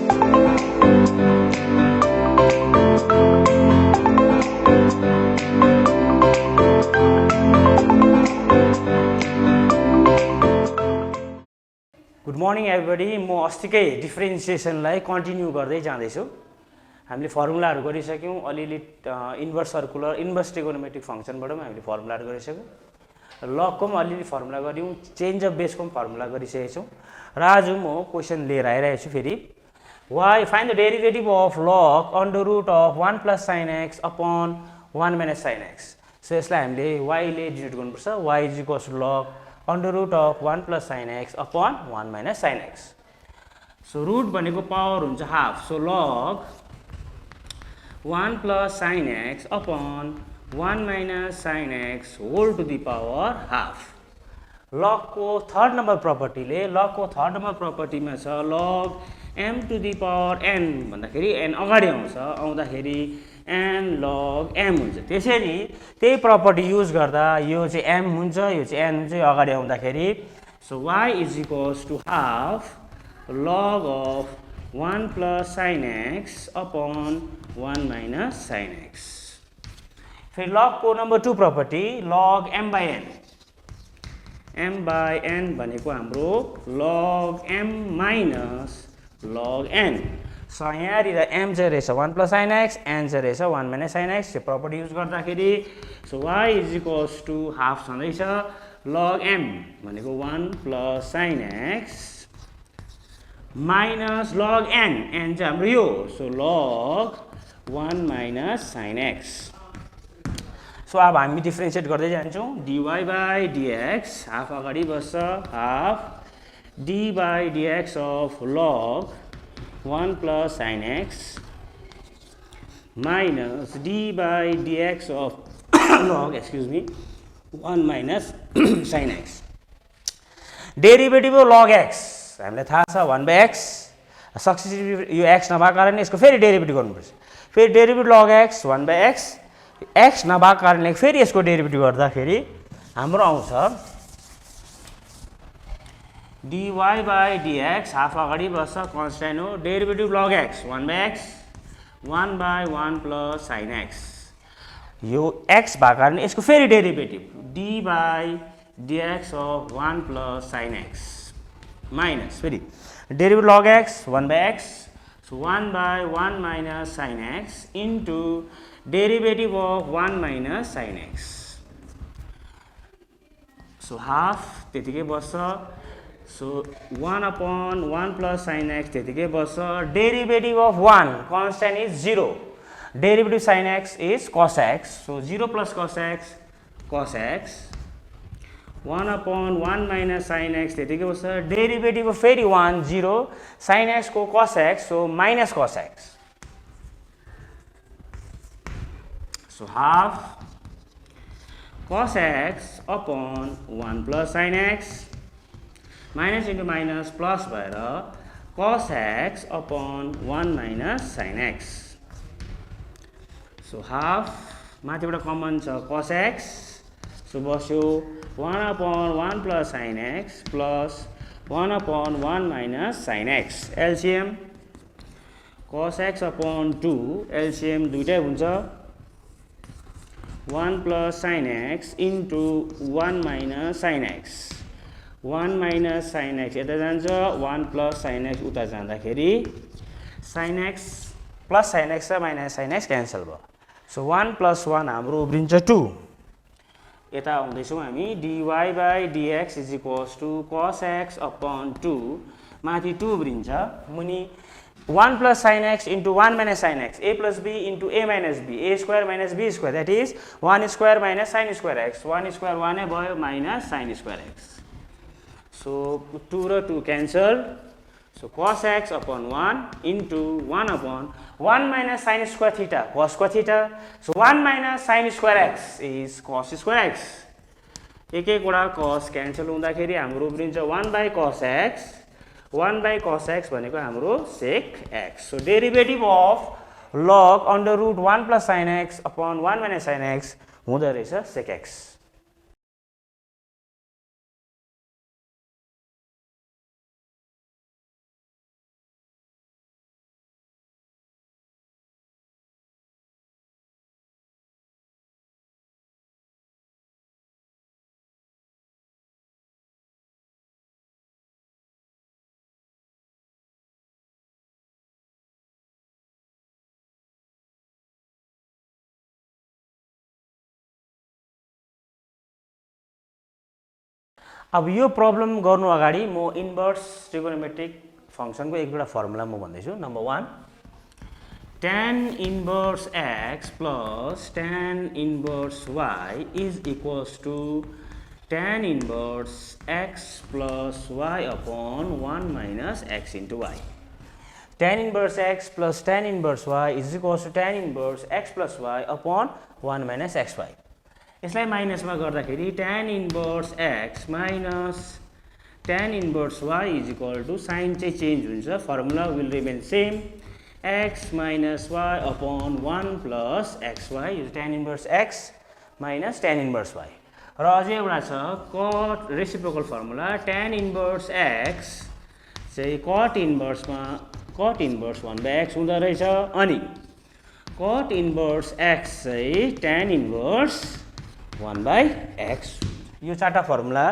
Good morning everybody. म अस्तिकै डिफ्रेन्सिएसनलाई continue गर्दै जाँदैछु। हामीले फर्मुलाहरू गरिसक्यौँ, अलिअलि इन्भर्स सर्कुलर इन्भर्स ट्रिगोनोमेट्रिक फङ्सनबाट पनि हामीले फर्मुलाहरू गरिसक्यौँ, लगको पनि अलिअलि फर्मुला गऱ्यौँ, चेन्ज अफ बेसको पनि फर्मुला गरिसकेको छौँ र आज म क्वेसन लिएर आइरहेको छु फेरि। Y find the derivative of log under root of 1 plus sine x upon 1 minus sine x. So यसलाई हामीले वाइले डिनोट गर्नुपर्छ। Y is equals to log under root of 1 plus sine x upon 1 minus sine x. So root भनेको power हुन्छ half, so log 1 plus sine x upon 1 minus sine x whole to the power half. लगको third number प्रपर्टीमा छ log m to the power n भन्दाखेरि n अगाडि आउँदाखेरि n log m हुन्छ। त्यसरी त्यही प्रपर्टी युज गर्दा यो चाहिँ m हुन्छ, यो चाहिँ n हुन्छ, यो अगाडि आउँदाखेरि so y is equals to half log of 1 plus sine x upon 1 minus sine x. फेरि लगको number 2 property log m by n। m by n भनेको हाम्रो log m minus log n। So यहाँनिर m चाहिँ रहेछ 1 plus sine x, n चाहिँ रहेछ 1 minus sine x. यो प्रपर्टी युज गर्दाखेरि so y is equals to half छँदैछ log m भनेको 1 plus sine x minus log n, n चाहिँ हाम्रो यो, so log 1 minus sine x. So अब हामी डिफ्रेन्सिएट गर्दै जान्छौँ। dy बाई dx हाफ अगाडि बस्छ, half dy by dx of log 1 plus sin x minus d by dx of log 1 minus sin x। Derivative हो log x, हामीलाई थाहा छ 1 by x। सक्सेसिभ यो x नभएको कारणले यसको फेरि डेरिभेटिभ गर्नुपर्छ। फेरि derivative log x 1 by x, x नभएको कारणले फेरि यसको डेरिभेटिभ गर्दाखेरि हाम्रो आउँछ dy by dx हाफ अगाडि बस्छ, कन्स्ट्यान्ट हो, derivative log x 1 by x 1 by 1 plus sine x। यो x भएको कारण यसको फेरि derivative d by dx of 1 plus sine x minus फेरि derivative log x 1 by x, so 1 by 1 minus sine x into derivative of 1 minus sine x। So half त्यतिकै बस्छ, so 1 upon 1 plus sine x त्यतिकै बस्छ। Derivative of 1 constant is 0, derivative sine x is cos x, so 0 plus cos x 1 upon 1 minus sine x त्यतिकै बस्छ। Derivative फेरि 1 0 sine एक्सको cos x, so minus cos x, so half cos x upon 1 plus sine x minus into minus plus भएर cos x upon 1 minus sine x. So half माथिबाट common छ cos x, so बस्यो 1 upon 1 plus sine x plus 1 upon 1 minus sine x. LCM cos x upon 2, LCM दुइटै हुन्छ, 1 plus sine x into 1 minus sine x. 1 minus sine x यता जान्छ, 1 plus sine x उता जाँदाखेरि sine x plus sine x र minus sine x cancel भयो। So 1 plus 1 हाम्रो उब्रिन्छ 2। यता आउँदैछौँ हामी dy by dx is equals to cos x upon 2, माथि 2 उब्रिन्छ, मुनि 1 plus sine x into 1 minus sine x, a plus b into a minus b, a square minus b square, that is 1 square minus sine square x, 1 square 1 नै भयो minus sine square x. So 2 र 2 cancel, so cos x upon 1 into 1 upon 1 minus sine square theta cos square theta, so 1 minus sine square x is cos square x. एक एकवटा cos cancel हुँदाखेरि हाम्रो उब्रिन्छ 1 by cos x, 1 by cos x भनेको हाम्रो sec x। So derivative of log under root 1 plus sine x upon 1 minus sine x हुँदो रहेछ sec x। अब यो प्रब्लम गर्नु अगाडि म इन्भर्स ट्रिगोनोमेट्रिक फंक्सनको एक दुईटा फर्मुला म भन्दैछु। Number 1 tan inverse x plus tan inverse y is equals to tan inverse x plus y upon 1 minus x into y. Tan inverse x plus tan inverse y is equals to tan inverse x plus y upon 1 minus xy. यसलाई माइनसमा गर्दाखेरि tan inverse x minus tan inverse y is equal to sine चाहिँ change हुन्छ, formula will remain same, x minus y upon 1 plus xy is tan inverse x minus tan inverse y. र अझै एउटा छ cot reciprocal formula tan inverse x चाहिँ cot inverse 1 by x हुँदो रहेछ, अनि cot inverse x चाहिँ tan inverse 1 by x. यो चारवटा फर्मुला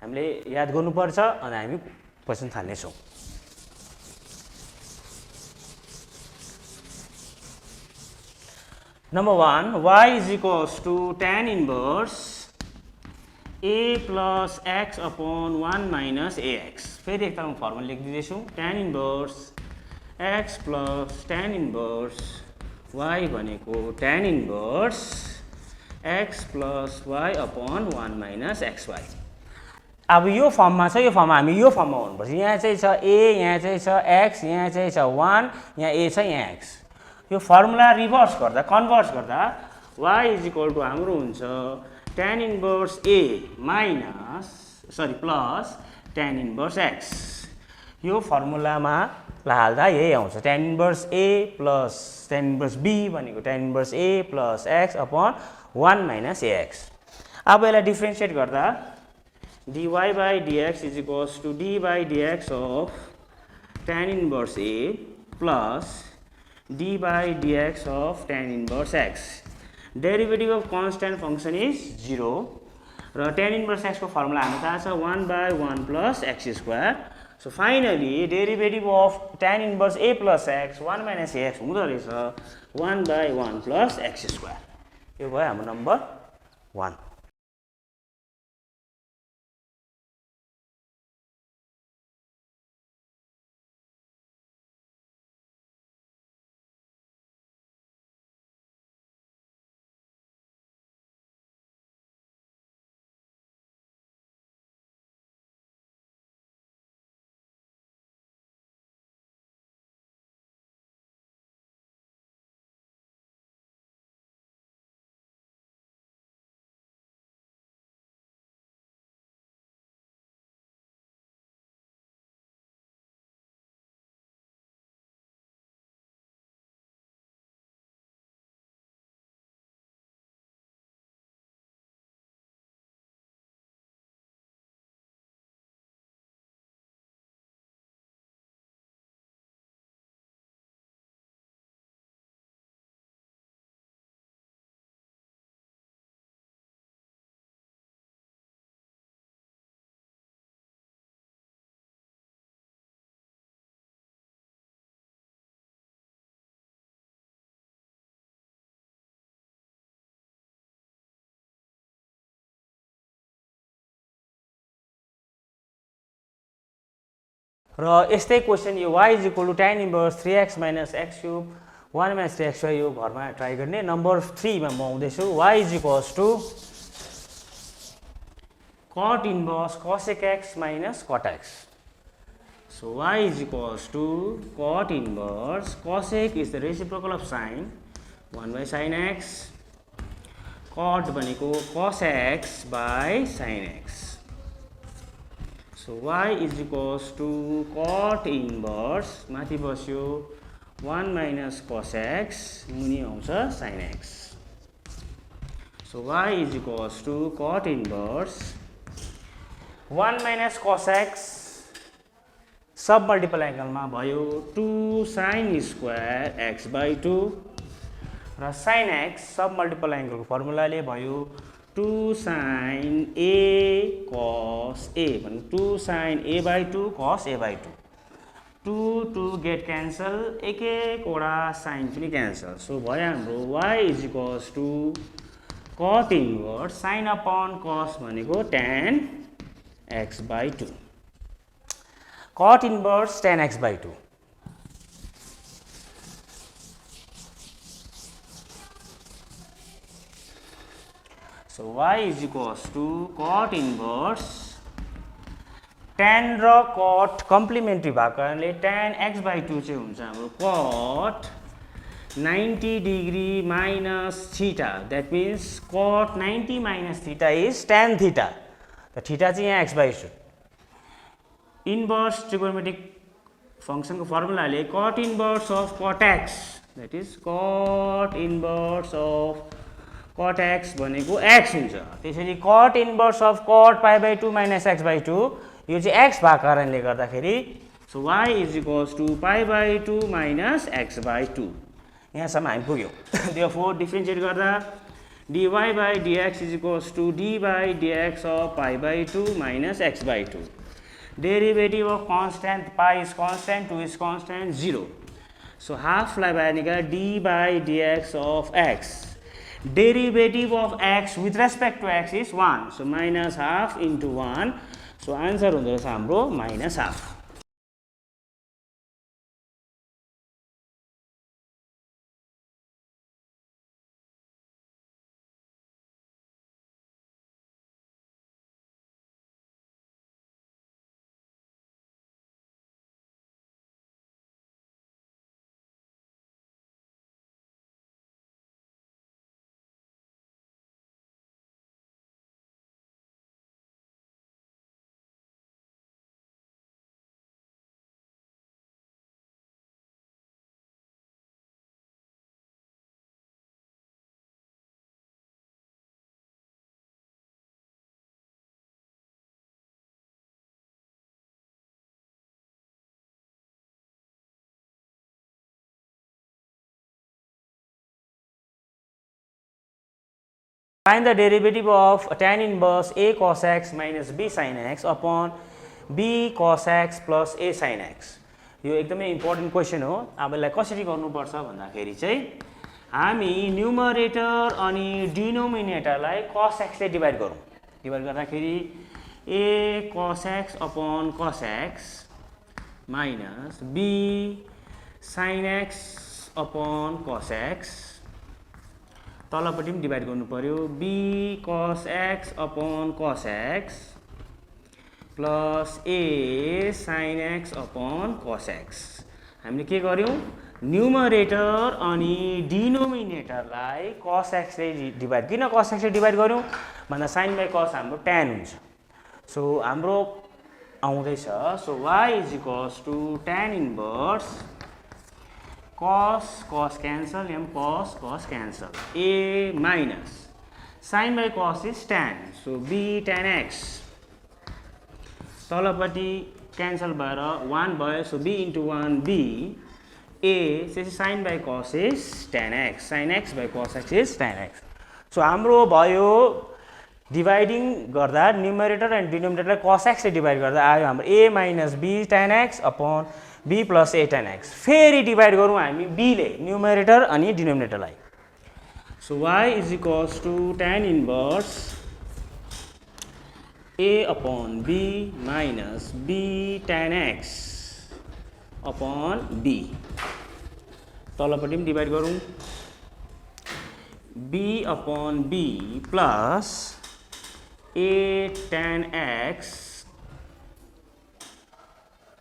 हामीले याद गर्नुपर्छ अनि हामी क्वेशन थाल्ने छौं। Number 1 y is equals to tan inverse a plus x upon 1 minus ax. फेरि एक तरह formula लेखिदिदैछु, tan inverse x plus tan inverse y भनेको tan inverse x plus y upon 1 minus xy. अब यो फर्ममा छ, यो फर्ममा हामी यो फर्ममा हुनुपर्छ। यहाँ चाहिँ छ a, यहाँ चाहिँ छ x, यहाँ चाहिँ छ 1, यहाँ a छ, यहाँ x. यो फर्मुला रिभर्स गर्दा कन्भर्स गर्दा y इज इक्वल टु हाम्रो हुन्छ tan inverse a plus tan inverse x. यो फर्मुलामा हाल्दा यही आउँछ, tan inverse a plus tan inverse b भनेको tan inverse a plus x upon 1 minus ax. अब यसलाई डिफरेन्शिएट गर्दा dy by dx is equals to d by dx of tan inverse a plus d by dx of tan inverse x. Derivative of constant function is 0 र tan inverse x को formula हामीलाई थाहा छ 1 by 1 plus x square. So finally derivative of tan inverse a plus x 1 minus ax हुँदो रहेछ 1 by 1 plus x square. यो भयो हाम्रो नम्बर 1. र यस्तै क्वेशन यो y is equal to tan inverse 3x minus x cube 1 minus 3xy यो घरमा ट्राई गर्ने। नम्बर 3 मा म आउँदैछु, y is equals to cot inverse cosec x minus cot x. So y is equals to cot inverse, cosec is the reciprocal of sin 1 by sin x, cot भनेको cos x by sin x. So y is equals to cot inverse माथि बस्यो 1 minus cos x, मुनि आउँछ sin x. So y is equals to cot inverse 1 minus cos x sub multiple एंगलमा भयो 2 sin square x by 2 र sin x सब multiple एंगलको फर्मुलाले भयो 2 sin a cos a भने 2 sin a by 2 cos a by 2. 2 get cancel, एक वटा sin पनि cancel. So भयो हाम्रो y is equals to cot inverse sin upon cos भनेको tan x by 2. Cot inverse tan x by 2. So y is equals to cot inverse tan र cot complementary भएको कारणले tan x by 2 चाहिँ हुन्छ हाम्रो cot 90 degree minus theta. That means cot 90 minus theta is tan theta. The theta चाहिँ यहाँ x by 2. Inverse trigonometric function को formula ले cot inverse of cot x, that is cot inverse of cot x भनेको x हुन्छ. त्यसैले cot inverse of cot pi by 2 minus x by 2 यो चाहिँ x भएको कारणले गर्दाखेरि so y is equals to pi by 2 minus x by 2. यहाँसम्म हामी पुग्यौं. Therefore differentiate गर्दा dy by dx is equals to d by dx of pi by 2 minus x by 2. Derivative of constant pi is constant, 2 is constant, 0. So half लाई बाहिर d by dx of x. Derivative of x with respect to x is 1. So minus half into 1. So answer हुँदो रहेछ हाम्रो minus half. Find the derivative of tan inverse a cos x minus b sin x upon b cos x plus a sin x. यो एकदमै important question हो. अब यसलाई कसरी गर्नुपर्छ भन्दाखेरि चाहिँ हामी न्युमरेटर अनि डिनोमिनेटरलाई cos x ले डिवाइड गरौँ. डिवाइड गर्दाखेरि a cos x upon cos x minus b sin x upon cos x. तलपट्टि पनि डिवाइड गर्नु पर्यो. b cos x upon cos x plus a sin x upon cos x. हामीले के गर्यौं? Numerator अनि डिनोमिनेटरलाई cos x ले divide. किन cos x ले डिवाइड गर्यौं भन्दा sin by cos हाम्रो tan हुन्छ. सो हाम्रो आउँदैछ. So y is equals to tan inverse cos cos cancel, m cos cos cancel, a minus sin by cos is tan, so b tan x. तलपट्टि cancel भएर 1 भयो, so b into 1 b. a sin by cos is tan x, sin x by cos x is tan x. So हाम्रो भयो dividing गर्दा numerator and डिनोमिनेटरलाई cos x ले divide गर्दा आयो हाम्रो a minus b tan x upon b plus a tan x. फेरि divide गरौँ हामी b ले न्युमरेटर अनि डिनोमिनेटरलाई. So y is equals to tan inverse a upon b minus b tan x upon b. तलपट्टि पनि डिवाइड गरौँ. b upon b plus a tan x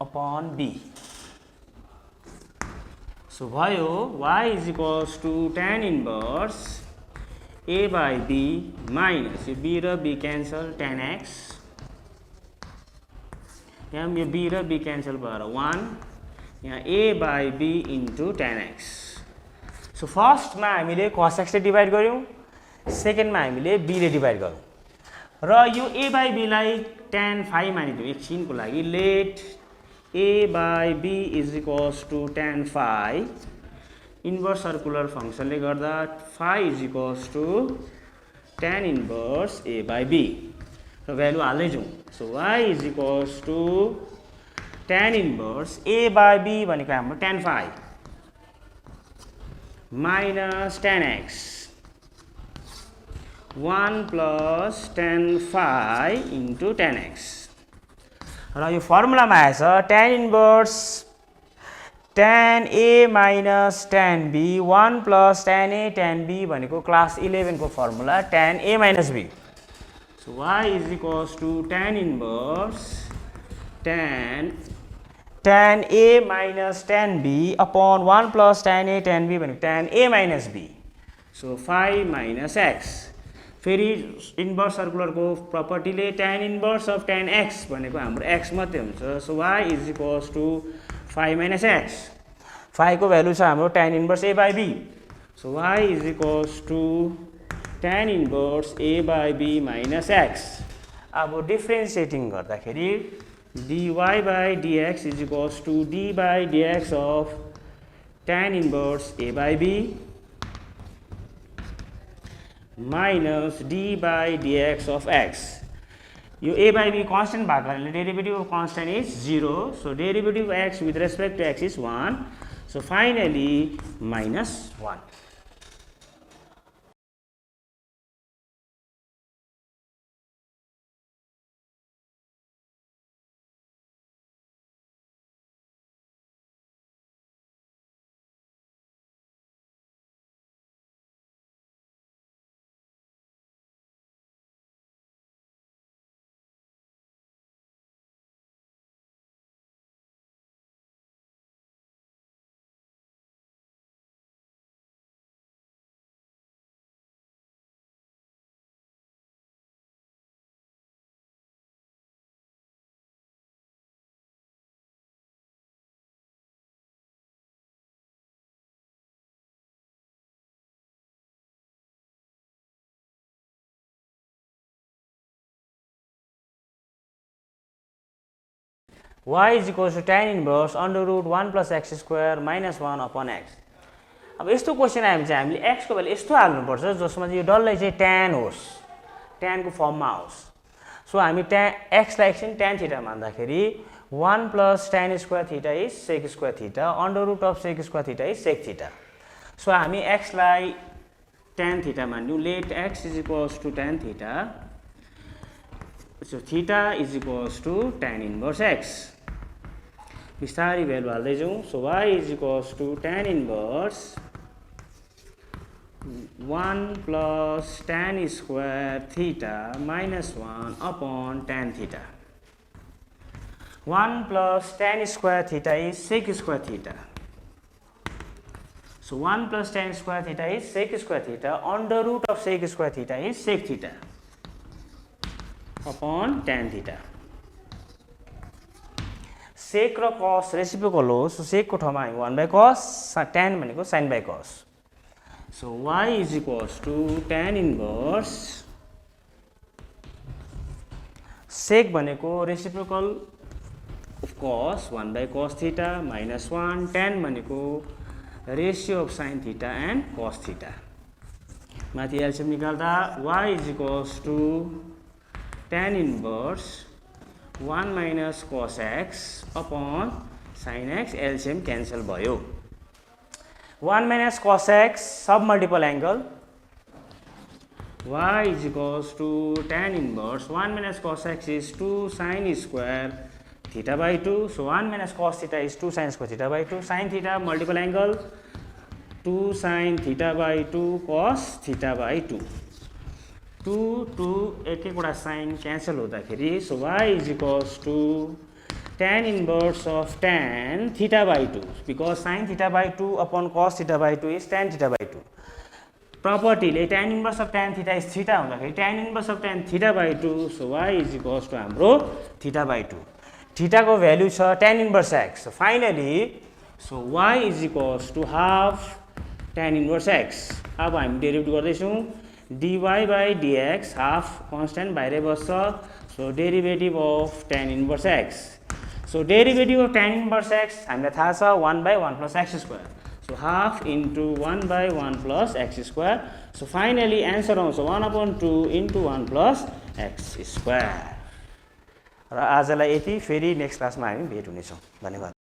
upon b. So भयो y is equals to tan inverse a by b minus b र b cancel tan x. यहाँ यो b र b cancel भएर 1. यहाँ a by b into tan x. So first मा हामीले cos x ले डिवाइड गर्यौं. सेकेन्ड मा हामीले b ले डिवाइड गर्यौं. र यो a by b लाई tan phi मानिदियौ एकछिनको लागि. Let a by b is equals to tan phi. Inverse circular फंक्सनले गर्दा phi is equals to tan inverse a by b. र भ्यालु हाल्दै जाउँ. So y is equals to tan inverse a by b भनेको हाम्रो tan phi minus tan x 1 plus tan phi into tan x. र यो फर्मुलामा आएछ tan inverse tan A minus tan B 1 plus tan A tan B भनेको class 11 को formula tan A minus B. So y is equals to tan inverse tan A minus tan B upon 1 plus tan A tan B भनेको tan A minus B. So phi minus x. फेरि inverse सर्कुलरको प्रपर्टीले tan inverse of tan x भनेको हाम्रो x मात्रै हुन्छ. So y is equals to phi minus x. Phi को value छ हाम्रो tan inverse a by b. So y is equals to tan inverse a by b minus x. अब डिफरेन्सिएटिङ गर्दाखेरि dy by dx is equals to d by dx of tan inverse a by b minus d by dx of x. यो a by b constant भएको कारणले derivative of constant is 0. So derivative of x with respect to x is 1. So finally minus 1. Y is equals to tan inverse under root 1 plus x square minus 1 upon x. अब यस्तो question आयो भने चाहिँ हामीले x को value यस्तो हाल्नुपर्छ जसमा चाहिँ यो डल्लै चाहिँ tan होस्, tan को फर्ममा होस्. सो हामी x लाई एकछिन tan theta मान्दाखेरि 1 plus tan square theta is sec square theta under root of sec square theta is sec theta. So हामी x लाई tan theta मान्यौ. Let x is equals to tan theta. So theta is equals to tan inverse x. बिस्तारै value हाल्दै जाउँ. So y is equals to tan inverse 1 plus tan square theta minus 1 upon tan theta. 1 plus tan square theta is sec square theta. So 1 plus tan square theta is sec square theta under root of sec square theta is sec theta upon tan theta. Sec र cos reciprocal हो. So sec को ठाउँमा हामी 1 by cos, tan भनेको sin by cos. So y is equals to tan inverse sec भनेको reciprocal of cos 1 by cos theta minus 1, tan भनेको ratio of sin theta and cos theta. माथि LCM निकाल्दा y is equals to tan inverse 1 minus cos x upon sin x. LCM cancel भयो. 1 minus cos x sub multiple angle y is equals to tan inverse 1 minus cos x is 2 sin square theta by 2. So 1 minus cos theta is 2 sin square theta by 2. Sin theta multiple angle 2 sin theta by 2 cos theta by 2. 2 2 एक एकवटा sign cancel हुँदाखेरि so y is equals to tan inverse of tan theta by 2 because sin theta by 2 upon cos theta by 2 is tan theta by 2. प्रपर्टीले tan inverse of tan theta is theta हुँदाखेरि tan inverse of tan theta by 2. So y is equals to हाम्रो theta by 2. Theta को value छ tan inverse x. So finally so y is equals to half tan inverse x. अब हामी derivative गर्दै छौं. dy by dx half constant बाहिरै बस्छ. So derivative of tan inverse x. So derivative of tan inverse x हामीलाई थाहा छ 1 by 1 plus x square. So half into 1 by 1 plus x square. So finally answer आउँछ 1 upon 2 into 1 plus x square. र आजलाई यति. फेरि next क्लासमा हामी भेट हुनेछौं. धन्यवाद.